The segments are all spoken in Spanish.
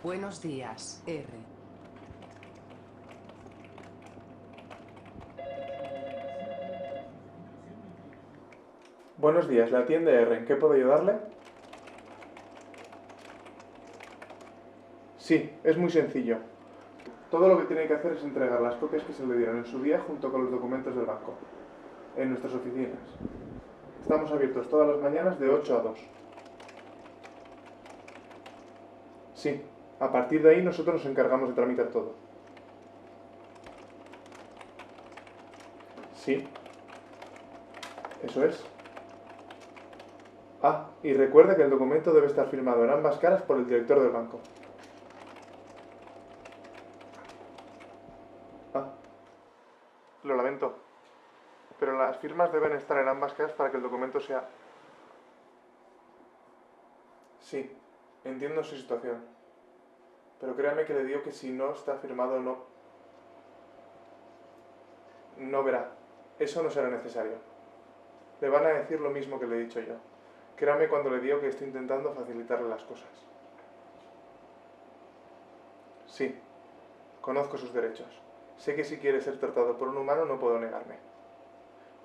Buenos días, R. Buenos días, la atiende R. ¿En qué puedo ayudarle? Sí, es muy sencillo. Todo lo que tiene que hacer es entregar las copias que se le dieron en su día junto con los documentos del banco, en nuestras oficinas. Estamos abiertos todas las mañanas de 8 a 2. Sí, a partir de ahí nosotros nos encargamos de tramitar todo. Sí, eso es. Ah, y recuerde que el documento debe estar firmado en ambas caras por el director del banco. Ah, lo lamento, pero las firmas deben estar en ambas caras para que el documento sea... Sí, entiendo su situación, pero créame que le digo que si no está firmado no verá. Eso no será necesario. Le van a decir lo mismo que le he dicho yo. Créame cuando le digo que estoy intentando facilitarle las cosas. Sí, conozco sus derechos. Sé que si quiere ser tratado por un humano no puedo negarme.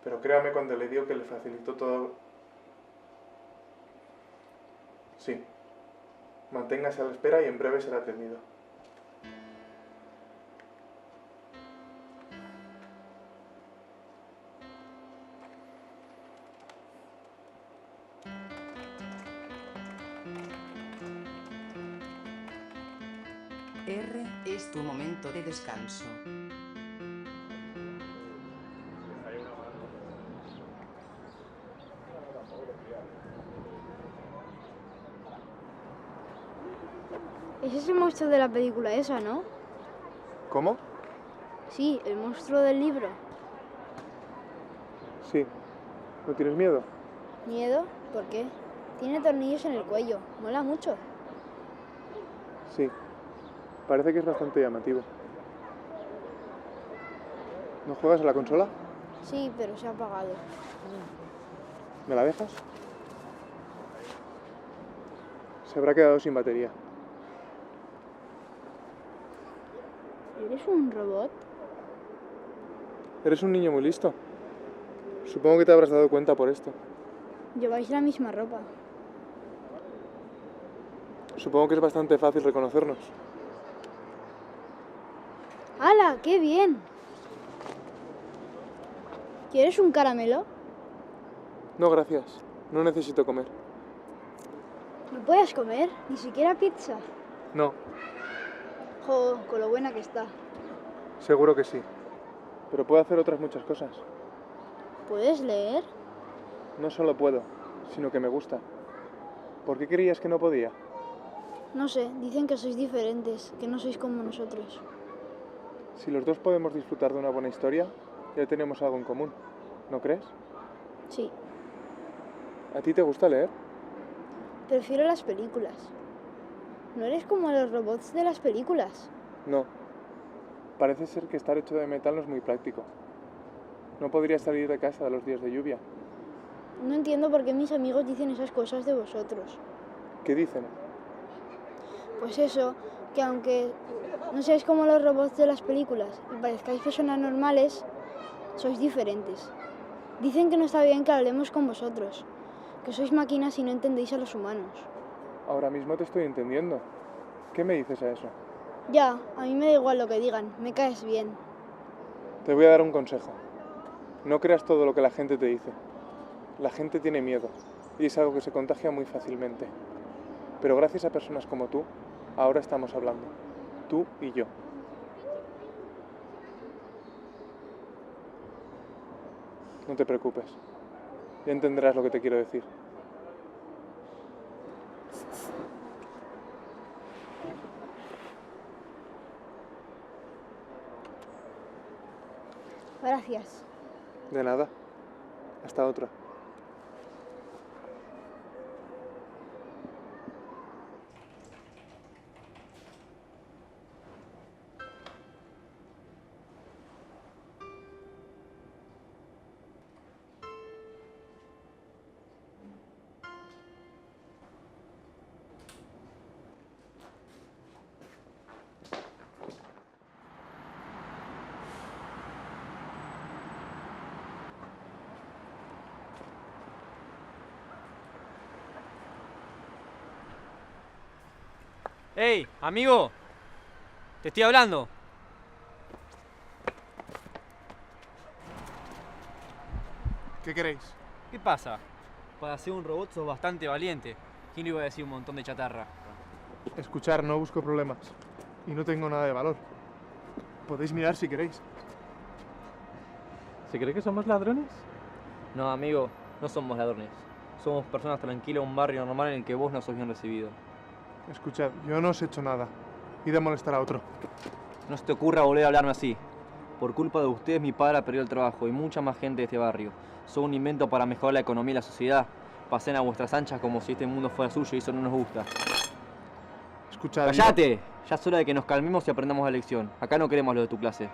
Pero créame cuando le digo que le facilito todo... Sí, manténgase a la espera y en breve será atendido. R, es tu momento de descanso. Ese es el monstruo de la película esa, ¿no? ¿Cómo? Sí, el monstruo del libro. Sí. ¿No tienes miedo? ¿Miedo? ¿Por qué? Tiene tornillos en el cuello. Mola mucho. Sí. Parece que es bastante llamativo. ¿No juegas a la consola? Sí, pero se ha apagado. ¿Me la dejas? Se habrá quedado sin batería. ¿Eres un robot? Eres un niño muy listo. Supongo que te habrás dado cuenta por esto. Lleváis la misma ropa. Supongo que es bastante fácil reconocernos. ¡Hala! ¡Qué bien! ¿Quieres un caramelo? No, gracias. No necesito comer. ¿No puedes comer? Ni siquiera pizza. No, Jo, con lo buena que está. seguro que sí. Pero puedo hacer otras muchas cosas. ¿Puedes leer? No solo puedo, sino que me gusta. ¿Por qué creías que no podía? No sé, dicen que sois diferentes, que no sois como nosotros. Si los dos podemos disfrutar de una buena historia, ya tenemos algo en común. ¿No crees? Sí, ¿A ti te gusta leer? prefiero las películas. ¿No eres como los robots de las películas? No. Parece ser que estar hecho de metal no es muy práctico. No podría salir de casa los días de lluvia. No entiendo por qué mis amigos dicen esas cosas de vosotros. ¿Qué dicen? Pues eso, que aunque no seáis como los robots de las películas y parezcáis personas normales, sois diferentes. Dicen que no está bien que hablemos con vosotros, que sois máquinas y no entendéis a los humanos. Ahora mismo te estoy entendiendo. ¿Qué me dices a eso? Ya, a mí me da igual lo que digan, me caes bien. Te voy a dar un consejo. No creas todo lo que la gente te dice. La gente tiene miedo y es algo que se contagia muy fácilmente. Pero gracias a personas como tú, ahora estamos hablando. Tú y yo. No te preocupes. Ya entenderás lo que te quiero decir. Gracias. De nada. Hasta otra. ¡Ey, amigo! ¡Te estoy hablando! ¿Qué queréis? ¿Qué pasa? Para ser un robot sos bastante valiente. ¿Quién le iba a decir un montón de chatarra? Escuchar, no busco problemas. Y no tengo nada de valor. Podéis mirar si queréis. ¿Se cree que somos ladrones? No, amigo, no somos ladrones. Somos personas tranquilas en un barrio normal en el que vos no sos bien recibido. Escuchad, yo no os he hecho nada. Id a molestar a otro. No se te ocurra volver a hablarme así. Por culpa de ustedes mi padre ha perdido el trabajo y mucha más gente de este barrio. Son un invento para mejorar la economía y la sociedad. Pasen a vuestras anchas como si este mundo fuera suyo y eso no nos gusta. Escuchad. ¡Cállate! Ya es hora de que nos calmemos y aprendamos la lección. Acá no queremos lo de tu clase.